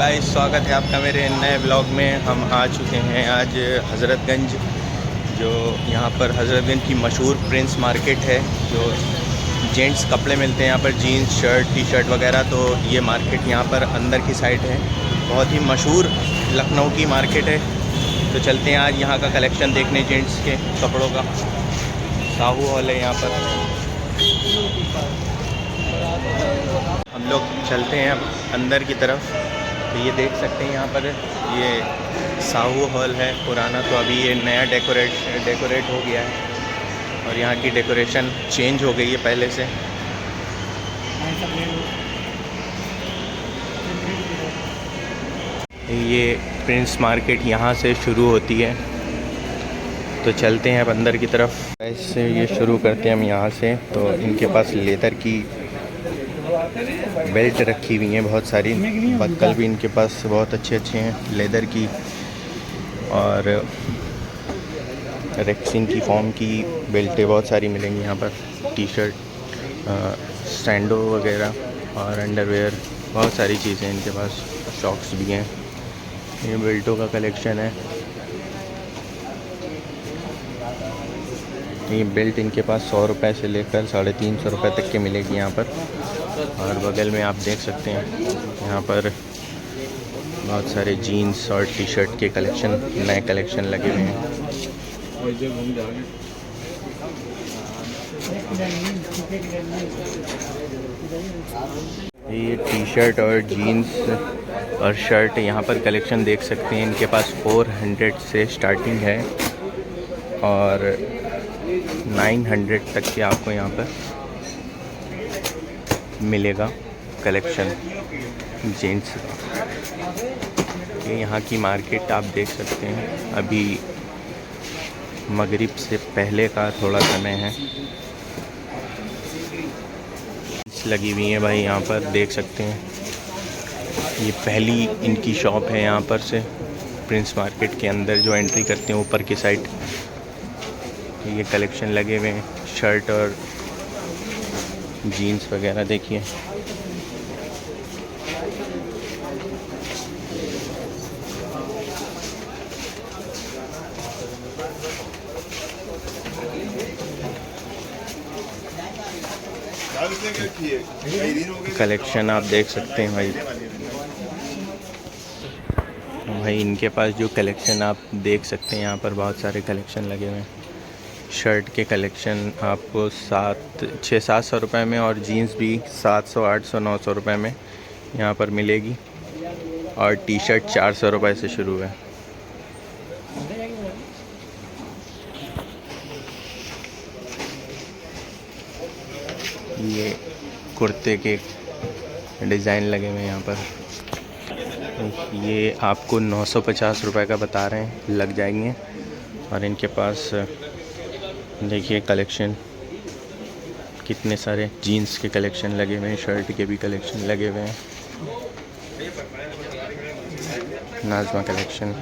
Guys, स्वागत है आपका मेरे नए ब्लॉग में। हम आ चुके हैं आज हज़रतगंज। जो यहाँ पर हज़रतगंज की मशहूर प्रिंस मार्केट है, जो जेंट्स कपड़े मिलते हैं यहाँ पर, जीन्स, शर्ट, टी शर्ट वगैरह। तो ये मार्केट यहाँ पर अंदर की साइड है, बहुत ही मशहूर लखनऊ की मार्केट है। तो चलते हैं आज यहाँ का कलेक्शन देखने जेंट्स के कपड़ों का। साहू हॉल है यहाँ पर। हम लोग चलते हैं अब अंदर की तरफ। तो ये देख सकते हैं यहाँ पर, ये साहू हॉल है पुराना। तो अभी ये नया डेकोरेट हो गया है और यहाँ की डेकोरेशन चेंज हो गई है पहले से। ये प्रिंस मार्केट यहाँ से शुरू होती है। तो चलते हैं अब अंदर की तरफ। ऐसे ये शुरू करते हैं हम यहाँ से। तो इनके पास लेदर की बेल्ट रखी हुई हैं बहुत सारी। बक्कल भी इनके पास बहुत अच्छे हैं लेदर की। और रेक्सिन की फॉर्म की बेल्टें बहुत सारी मिलेंगी यहाँ पर। टी शर्ट, सैंडो वगैरह और अंडरवेयर, बहुत सारी चीज़ें इनके पास। शॉक्स भी हैं। ये बेल्टों का कलेक्शन है। ये बेल्ट इनके पास 100 रुपये से लेकर 350 रुपये तक के मिलेगी यहाँ पर। और बगल में आप देख सकते हैं यहाँ पर बहुत सारे जीन्स और टी शर्ट के कलेक्शन, नए कलेक्शन लगे हुए हैं। ये टी शर्ट और जीन्स और शर्ट यहाँ पर कलेक्शन देख सकते हैं। इनके पास 400 से स्टार्टिंग है और 900 तक के आपको यहाँ पर मिलेगा कलेक्शन जेंट्स। ये यहाँ की मार्केट आप देख सकते हैं। अभी मगरिब से पहले का थोड़ा समय है। लगी हुई है भाई, यहाँ पर देख सकते हैं। ये पहली इनकी शॉप है यहाँ पर से, प्रिंस मार्केट के अंदर जो एंट्री करते हैं ऊपर की साइड। ये कलेक्शन लगे हुए हैं, शर्ट और जीन्स वगैरह देखिए। कलेक्शन आप देख सकते हैं भाई इनके पास जो कलेक्शन आप देख सकते हैं, यहाँ पर बहुत सारे कलेक्शन लगे हुए हैं। शर्ट के कलेक्शन आपको 600-700 रुपये में और जीन्स भी 700-800-900 रुपये में यहाँ पर मिलेगी। और टी शर्ट 400 रुपये से शुरू है। ये कुर्ते के डिज़ाइन लगे हुए हैं यहाँ पर। ये आपको 950 रुपये का बता रहे हैं, लग जाएंगे। और इनके पास देखिए कलेक्शन कितने सारे जीन्स के कलेक्शन लगे हुए हैं, शर्ट के भी कलेक्शन लगे हुए हैं। नाज़मा कलेक्शन,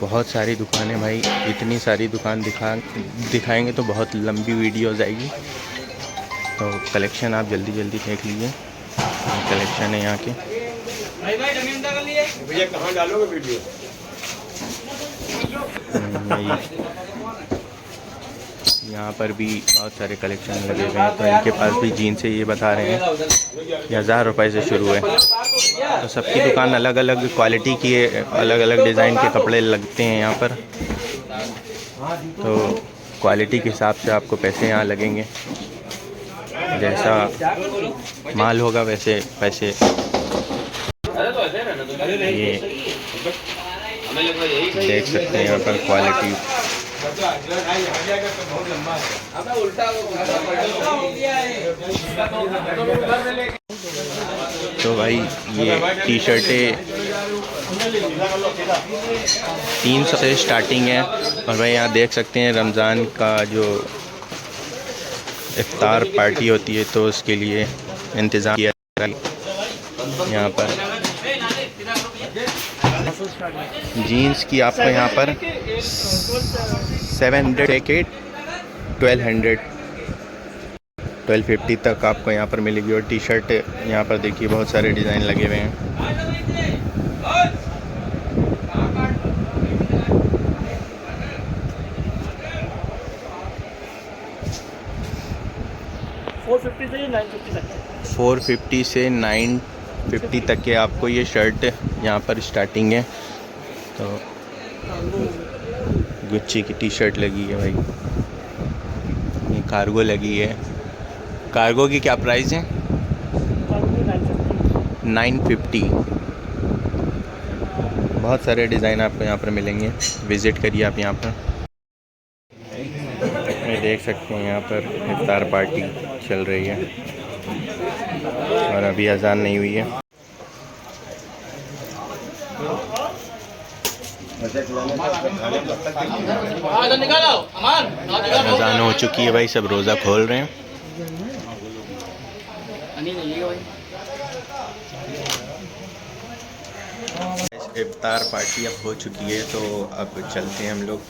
बहुत सारी दुकानें भाई। इतनी सारी दुकान दिखाएंगे तो बहुत लंबी वीडियो हो जाएगी। तो कलेक्शन आप जल्दी जल्दी देख लीजिए। कलेक्शन है यहाँ के। भैया कहाँ डालोगे वीडियो? यहाँ पर भी बहुत सारे कलेक्शन लगे हुए हैं। तो इनके पास भी जीन्स है, ये बता रहे हैं 1000 रुपये से शुरू है। तो सबकी दुकान अलग अलग क्वालिटी की है, अलग अलग डिज़ाइन के कपड़े लगते हैं यहाँ पर। तो क्वालिटी के हिसाब से आपको पैसे यहाँ लगेंगे। जैसा माल होगा वैसे पैसे। ये देख सकते हैं यहाँ पर क्वालिटी। तो भाई ये टी शर्टें 300 से स्टार्टिंग है। और भाई यहाँ देख सकते हैं रमज़ान का जो इफ्तार पार्टी होती है, तो उसके लिए इंतज़ाम किया यहाँ पर। जीन्स की आपको यहाँ पर 700 से 1200 1250 तक आपको यहाँ पर मिलेगी। और टी शर्ट यहाँ पर देखिए बहुत सारे डिज़ाइन लगे हुए हैं। $450 से $950 तक के आपको ये शर्ट यहाँ पर स्टार्टिंग है। तो गुच्ची की टी शर्ट लगी है भाई, ये कार्गो लगी है। कार्गो की क्या प्राइस है? 950। बहुत सारे डिज़ाइन आपको यहाँ पर मिलेंगे, विज़िट करिए आप यहाँ पर। ये देख सकते हैं यहाँ पर इफ्तार पार्टी चल रही है और अभी अजान नहीं हुई है। अजान हो चुकी है भाई, सब रोज़ा खोल रहे हैं। इफ्तार पार्टी अब हो चुकी है, तो अब चलते हैं हम लोग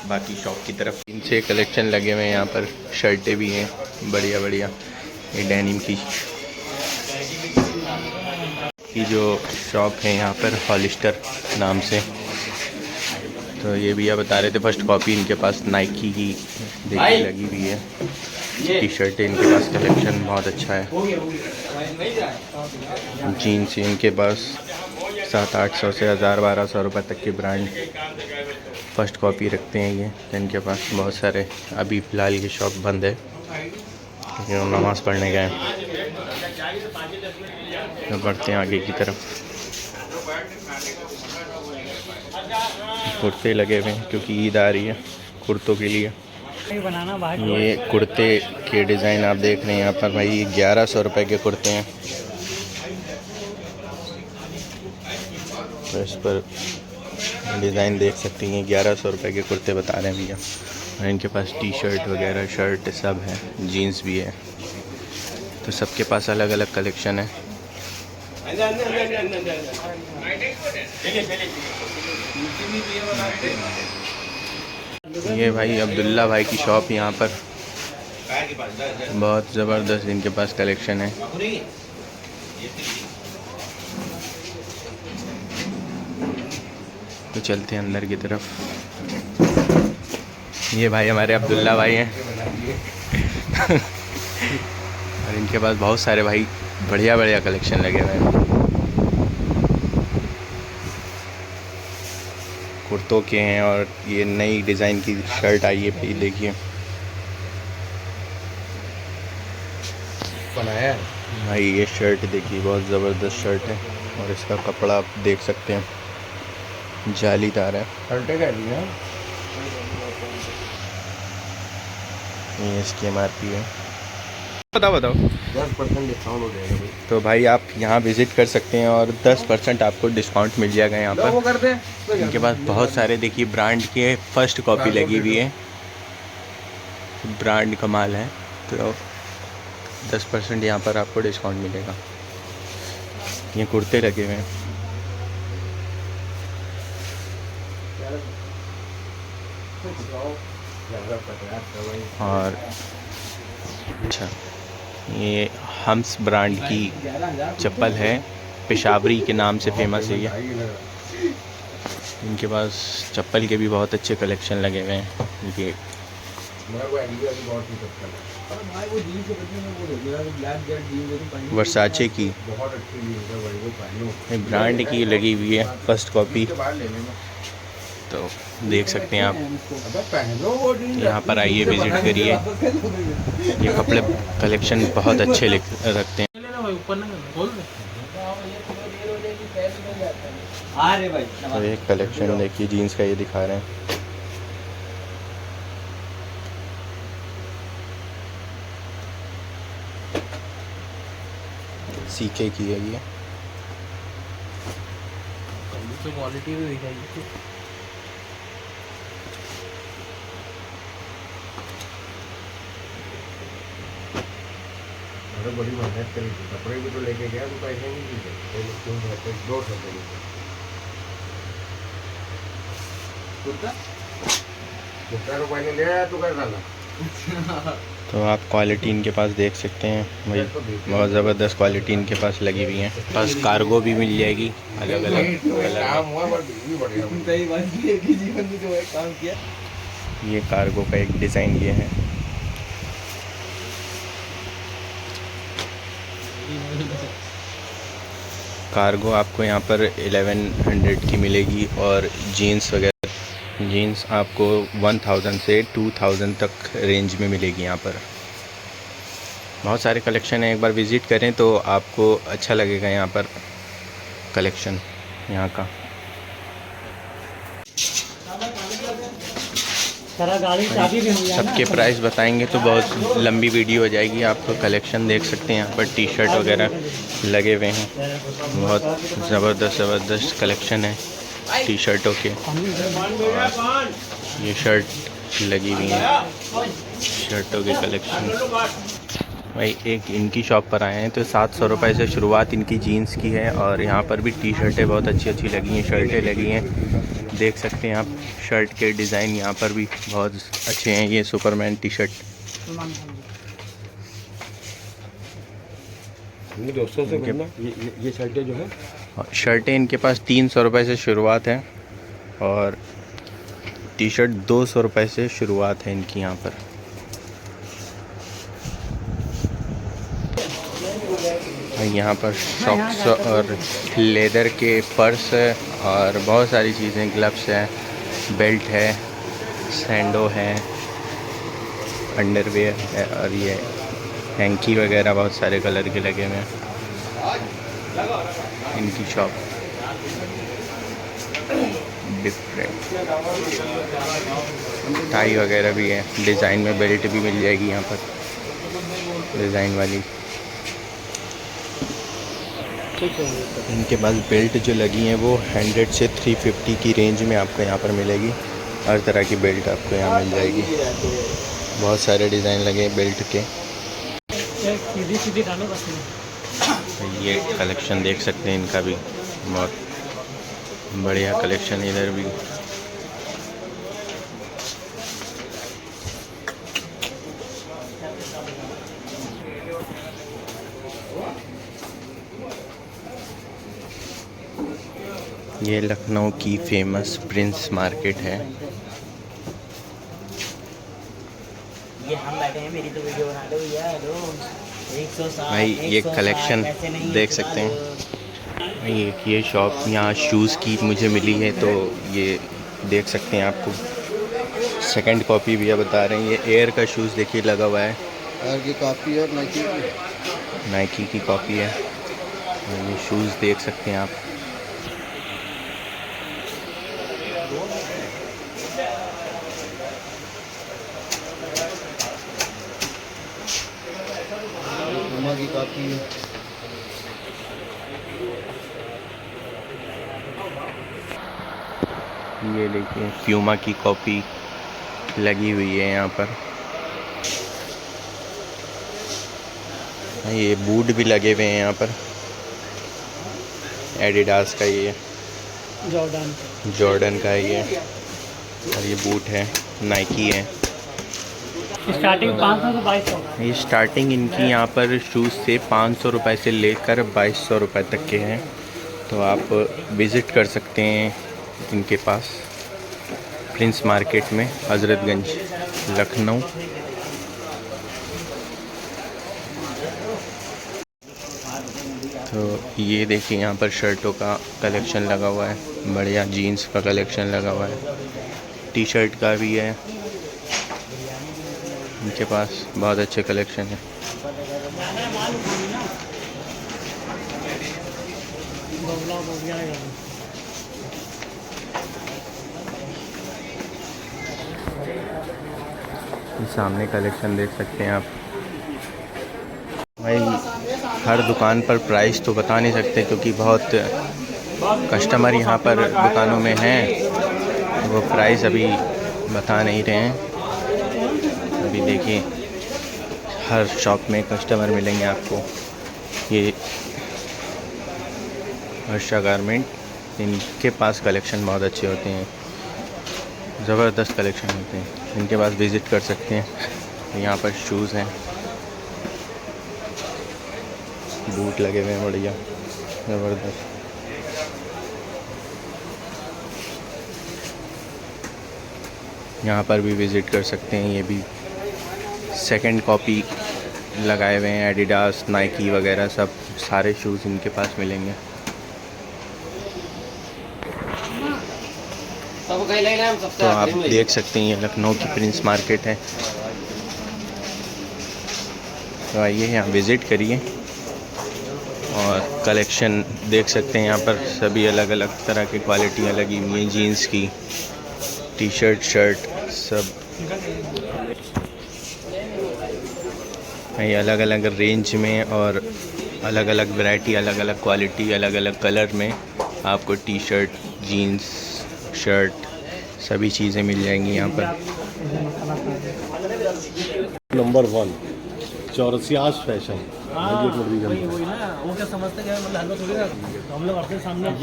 बाकी शॉप की तरफ। 3-6 कलेक्शन लगे हुए हैं यहाँ पर, शर्टें भी हैं बढ़िया बढ़िया। ये डेनिम की जो शॉप है यहाँ पर हॉलिस्टर नाम से, तो ये भैया बता रहे थे फर्स्ट कॉपी इनके पास नाइकी की देखिए लगी हुई है। टी शर्टें इनके पास कलेक्शन बहुत अच्छा है। जीन्स इनके पास 700-800 से 1000-1200 रुपये तक के ब्रांड फर्स्ट कॉपी रखते हैं ये। तो इनके पास बहुत सारे, अभी फ़िलहाल ये शॉप बंद है क्योंकि नमाज़ पढ़ने गए। तो बढ़ते हैं आगे की तरफ। कुर्ते लगे हुए हैं क्योंकि ईद आ रही है, कुर्तों के लिए। ये कुर्ते के डिज़ाइन आप देख रहे हैं यहाँ पर भाई, 1100 रुपये के कुर्ते हैं। तो इस पर डिज़ाइन देख सकते हैं, 1100 रुपये के कुर्ते बता रहे हैं भैया। और इनके पास टी शर्ट वगैरह शर्ट सब है, जीन्स भी है। तो सबके पास अलग अलग कलेक्शन है। ये भाई अब्दुल्ला भाई की शॉप यहाँ पर, बहुत ज़बरदस्त इनके पास कलेक्शन है। तो चलते हैं अंदर की तरफ। ये भाई हमारे अब्दुल्ला भाई हैं और इनके पास बहुत सारे भाई बढ़िया बढ़िया कलेक्शन लगे हुए हैं, कुर्तों के हैं। और ये नई डिज़ाइन की शर्ट आई है भाई, देखिए बनाया भाई। ये शर्ट देखिए बहुत ज़बरदस्त शर्ट है और इसका कपड़ा आप देख सकते हैं जालीदार है। ये इसकी MRP है। बताओ 10% डिस्काउंट हो जाएगा भाई। तो भाई आप यहाँ विज़िट कर सकते हैं और 10% आपको डिस्काउंट मिल जाएगा यहाँ पर। इनके पास बहुत सारे देखिए ब्रांड के फर्स्ट कॉपी लगी हुई है, ब्रांड कमाल है। तो 10% यहाँ पर आपको डिस्काउंट मिलेगा। ये कुर्ते लगे हुए हैं और अच्छा, ये हम्स ब्रांड की चप्पल है, पेशावरी के नाम से फेमस है ये। इनके पास चप्पल के भी बहुत अच्छे कलेक्शन लगे हुए हैं। ये वर्साचे की ब्रांड की लगी हुई है फर्स्ट कॉपी, तो देख सकते हैं आप। यहाँ पर आइए, विज़िट करिए। ये कपड़े कलेक्शन बहुत अच्छे रखते हैं। तो ये कलेक्शन देखिए जीन्स का, ये दिखा रहे हैं। सीके की है ये, तो क्वालिटी भी दिखाई। बड़ी मेहनत करी थी, कपड़े भी तो लेके गया, तो पैसे नहीं दिए, कुर्ता रुपये ले आया, तू कर डाला तो आप क्वालिटी इनके पास देख सकते हैं भाई, बहुत ज़बरदस्त क्वालिटी इनके पास लगी हुई है। बस कार्गो भी मिल जाएगी अलग अलग कलर में। ये कार्गो का एक डिज़ाइन ये है। कार्गो आपको यहाँ पर 1100 की मिलेगी और जीन्स वगैरह, जीन्स आपको 1000 से 2000 तक रेंज में मिलेगी। यहाँ पर बहुत सारे कलेक्शन है, एक बार विज़िट करें तो आपको अच्छा लगेगा यहाँ पर कलेक्शन यहाँ का। सबके प्राइस बताएंगे तो बहुत लंबी वीडियो हो जाएगी। आप कलेक्शन देख सकते हैं यहाँ पर टी शर्ट वगैरह लगे हुए हैं, बहुत ज़बरदस्त कलेक्शन है टी शर्टों के। ये शर्ट लगी हुई है, शर्टों के कलेक्शन। भाई एक इनकी शॉप पर आए हैं तो 700 रुपये से शुरुआत इनकी जीन्स की है और यहाँ पर भी टी शर्टें बहुत अच्छी लगी हैं, शर्टें लगी हैं, देख सकते हैं आप। शर्ट के डिज़ाइन यहाँ पर भी बहुत अच्छे हैं। ये सुपरमैन टी शर्ट दोस्तों से ये शर्टें जो है, शर्टें इनके पास 300 रुपये से शुरुआत है और टी शर्ट 200 रुपये से शुरुआत है इनकी यहाँ पर। यहाँ पर सॉक्स और लेदर के पर्स और बहुत सारी चीज़ें, ग्लव्स है, बेल्ट है, सैंडो है, अंडरवेयर है और ये हैंकी वगैरह बहुत सारे कलर के लगे हुए हैं इनकी शॉप। डिफरेंट टाई वगैरह भी है, डिज़ाइन में बेल्ट भी मिल जाएगी यहाँ पर डिज़ाइन वाली। इनके पास बेल्ट जो लगी हैं वो 100 से 350 की रेंज में आपको यहाँ पर मिलेगी। हर तरह की बेल्ट आपको यहाँ मिल जाएगी, बहुत सारे डिज़ाइन लगे बेल्ट के। ये कलेक्शन देख सकते हैं इनका भी, बहुत बढ़िया कलेक्शन इधर भी। ये लखनऊ की फेमस प्रिंस मार्केट है। ये हम बैठे हैं, मेरी तो वीडियो बना लो भैया। हेलो 160 भाई ये कलेक्शन देख सकते हैं। ये शॉप यहाँ शूज़ की मुझे मिली है तो ये देख सकते हैं। आपको सेकंड कॉपी भी बता रहे हैं। ये एयर का शूज़ देखिए लगा हुआ है, एयर की कॉपी है, नाइकी की कॉपी है। और ये शूज़ देख सकते हैं आप। की कॉपी है। ये देखिए प्यूमा की कॉपी लगी हुई है यहाँ पर। ये बूट भी लगे हुए हैं यहाँ पर, एडिडास का ये जॉर्डन का ये, और ये बूट है नाइकी है। स्टार्टिंग 500 से 2200। ये स्टार्टिंग इनकी यहाँ पर शूज़ से 500 रुपये से लेकर 2200 रुपये तक के हैं। तो आप विज़िट कर सकते हैं इनके पास प्रिंस मार्केट में, हज़रतगंज, लखनऊ। तो ये देखिए यहाँ पर शर्टों का कलेक्शन लगा हुआ है, बढ़िया जीन्स का कलेक्शन लगा हुआ है, टी शर्ट का भी है इनके पास, बहुत अच्छे कलेक्शन है। सामने कलेक्शन देख सकते हैं आप। भाई हर दुकान पर प्राइस तो बता नहीं सकते क्योंकि बहुत कस्टमर यहाँ पर दुकानों में हैं, वो प्राइस अभी बता नहीं रहे हैं। अभी देखिए हर शॉप में कस्टमर मिलेंगे आपको। ये हर्षा गारमेंट, इनके पास कलेक्शन बहुत अच्छे होते हैं, ज़बरदस्त कलेक्शन होते हैं, इनके पास विज़िट कर सकते हैं। यहाँ पर शूज़ हैं, बूट लगे हुए हैं बढ़िया ज़बरदस्त। यहाँ पर भी विज़िट कर सकते हैं। ये भी सेकंड कॉपी लगाए हुए हैं, एडिडास, नाइकी वगैरह सब सारे शूज़ इनके पास मिलेंगे। तो आप देख सकते हैं ये लखनऊ की प्रिंस मार्केट है। तो आइए यहाँ विज़िट करिए और कलेक्शन देख सकते हैं। यहाँ पर सभी अलग अलग तरह की क्वालिटियाँ लगी हुई हैं, जीन्स की, टी शर्ट, शर्ट सब। ये अलग अलग रेंज में और अलग अलग वैरायटी, अलग अलग क्वालिटी, अलग अलग कलर में आपको टी शर्ट, जीन्स, शर्ट सभी चीज़ें मिल जाएंगी यहाँ पर। Number 1 Chaurasia's fashion.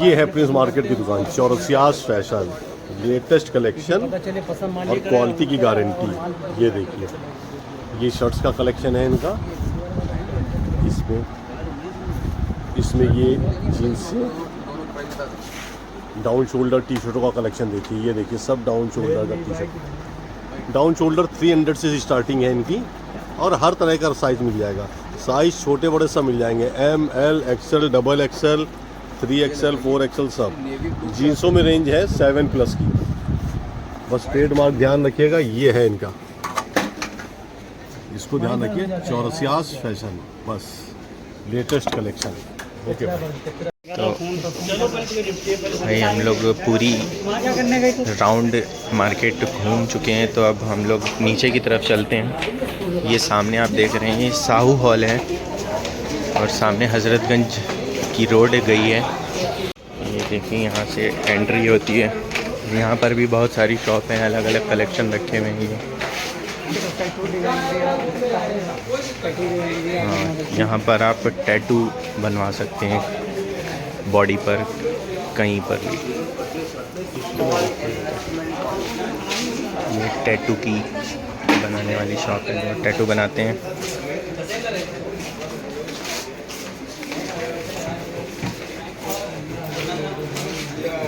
ये है प्रिंस मार्केट की दुकान चौरसियाज फैशन। लेटेस्ट कलेक्शन और क्वालिटी की गारंटी। ये देखिए, ये शर्ट्स का कलेक्शन है इनका। इसमें ये जीन्स से डाउन शोल्डर टी शर्टों का कलेक्शन देखिए। ये देखिए सब डाउन शोल्डर का टी शर्ट। डाउन शोल्डर 300 से स्टार्टिंग है इनकी और हर तरह का साइज़ मिल जाएगा। साइज़ छोटे बड़े सब मिल जाएंगे, M, L, XL, double XL, 3XL, 4XL सब। जीन्सों में रेंज है 7+ की। बस ट्रेडमार्क ध्यान रखिएगा, ये है इनका, इसको ध्यान रखिए, चौरसियाज फैशन। बस लेटेस्ट कलेक्शन। ओके तो भाई हम लोग पूरी राउंड मार्केट घूम चुके हैं। तो अब हम लोग नीचे की तरफ चलते हैं। ये सामने आप देख रहे हैं, ये साहू हॉल है और सामने हज़रतगंज की रोड गई है। ये देखिए यहाँ से एंट्री होती है। यहाँ पर भी बहुत सारी शॉप हैं, अलग अलग कलेक्शन रखे हुए हैं। हाँ, यहाँ पर आप टैटू बनवा सकते हैं बॉडी पर, कहीं पर भी। ये टैटू की बनाने वाली शॉप है जो टैटू बनाते हैं।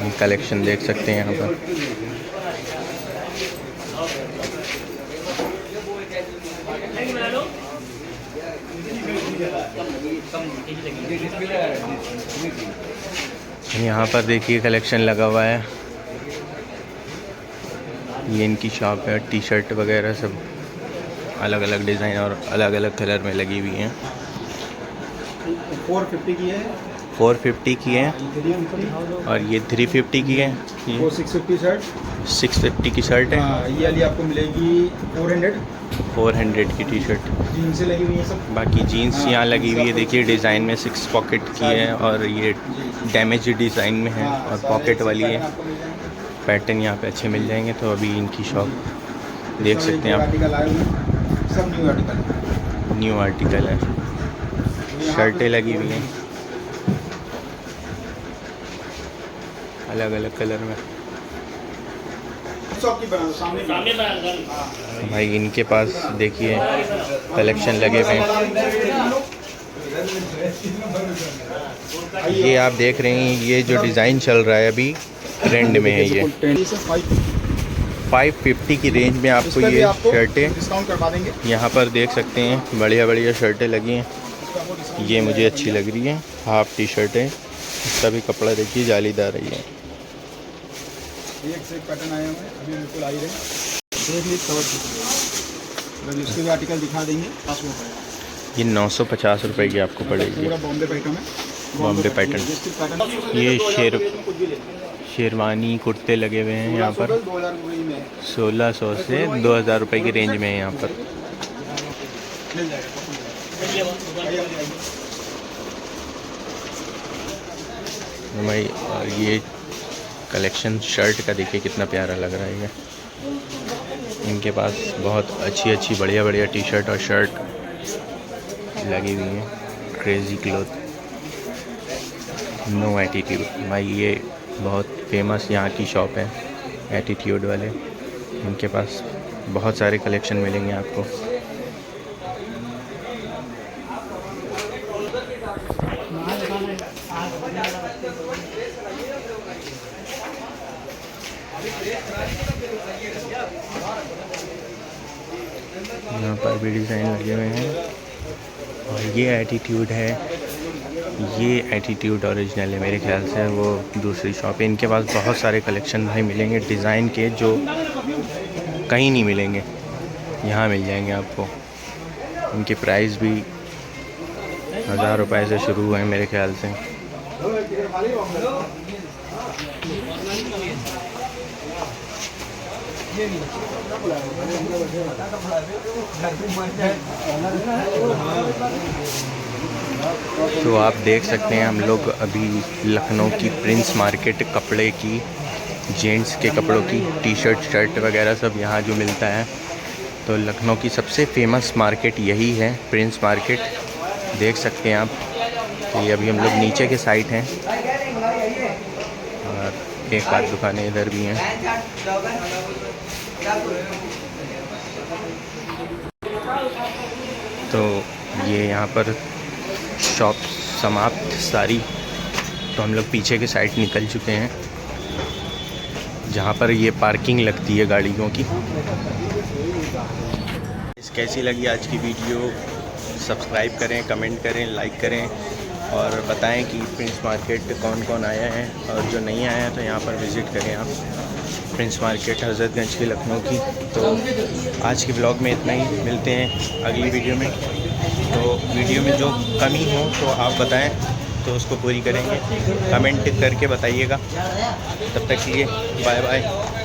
ये कलेक्शन देख सकते हैं यहाँ पर। यहाँ पर देखिए कलेक्शन लगा हुआ है। ये इनकी शॉप है, टी शर्ट वगैरह सब अलग अलग डिज़ाइन और अलग अलग कलर में लगी हुई हैं। 450 की है, 450 की है और ये 350 की है। वो 650 शर्ट, 650 की शर्ट है। ये वाली आपको मिलेगी 400 की टी शर्ट। जीन्स से लगी हुई है सब। बाकी जीन्स यहाँ लगी हुई है, देखिए डिज़ाइन में 6 पॉकेट की है और ये डैमेज डिज़ाइन में है और पॉकेट वाली है। पैटर्न यहाँ पे अच्छे मिल जाएंगे। तो अभी इनकी शॉप देख सकते हैं आप, आर्टिकल आए हुए हैं, सब न्यू आर्टिकल, न्यू आर्टिकल है, शर्टें लगी हुई हैं अलग अलग कलर में। सामने भाई इनके पास देखिए कलेक्शन लगे हुए हैं। ये आप देख रहे हैं, ये जो डिज़ाइन चल रहा है अभी ट्रेंड में है, ये 550 की रेंज में आपको ये शर्टें डिस्काउंट करवा देंगे। यहाँ पर देख सकते हैं। बढ़िया बढ़िया शर्टें लगी हैं। ये मुझे अच्छी लग रही हैं, हाफ टी शर्टें। इसका भी कपड़ा देखिए जालीदार है। ये एक से एक पैटर्न आए हुए हैं, अभी बिल्कुल आ ही रहे हैं। उसके भी आर्टिकल दिखा देंगे। ये 950 रुपये की आपको पड़ेगी। पूरा बॉम्बे पैटर्न है, बॉम्बे पैटर्न। ये शेरवानी कुर्ते लगे हुए हैं यहाँ पर 1600 से 2000 रुपये की रेंज में है यहाँ पर। भाई और ये कलेक्शन शर्ट का देखिए कितना प्यारा लग रहा है। ये इनके पास बहुत अच्छी अच्छी बढ़िया बढ़िया टी शर्ट और शर्ट लगी हुई हैं। Crazy cloth, no attitude. भाई ये बहुत फेमस यहाँ की शॉप है, एटीट्यूड वाले। इनके पास बहुत सारे कलेक्शन मिलेंगे आपको। यहाँ पर भी डिज़ाइन लगे हुए हैं। और ये एटीट्यूड है, ये एटीट्यूड ओरिजिनल है मेरे ख्याल से, वो दूसरी शॉप है। इनके पास बहुत सारे कलेक्शन भाई मिलेंगे डिज़ाइन के, जो कहीं नहीं मिलेंगे, यहाँ मिल जाएंगे आपको। इनकी प्राइस भी 1000 रुपये से शुरू है मेरे ख्याल से। तो आप देख सकते हैं हम लोग अभी लखनऊ की प्रिंस मार्केट, कपड़े की, जेंट्स के कपड़ों की, टी शर्ट, शर्ट वगैरह सब यहाँ जो मिलता है। तो लखनऊ की सबसे फेमस मार्केट यही है, प्रिंस मार्केट। देख सकते हैं आप। तो ये अभी हम लोग नीचे के साइड हैं और एक आध दुकानें इधर भी हैं। तो ये यहाँ पर शॉप समाप्त सारी। तो हम लोग पीछे के साइड निकल चुके हैं, जहाँ पर ये पार्किंग लगती है गाड़ियों की। कैसी लगी आज की वीडियो? सब्सक्राइब करें, कमेंट करें, लाइक करें और बताएं कि प्रिंस मार्केट कौन कौन आया है, और जो नहीं आया है तो यहाँ पर विज़िट करें आप, प्रिंस मार्केट हज़रतगंज की, लखनऊ की। तो आज के ब्लॉग में इतना ही, मिलते हैं अगली वीडियो में। तो वीडियो में जो कमी हो तो आप बताएं, तो उसको पूरी करेंगे। कमेंट करके बताइएगा। तब तक के लिए बाय बाय।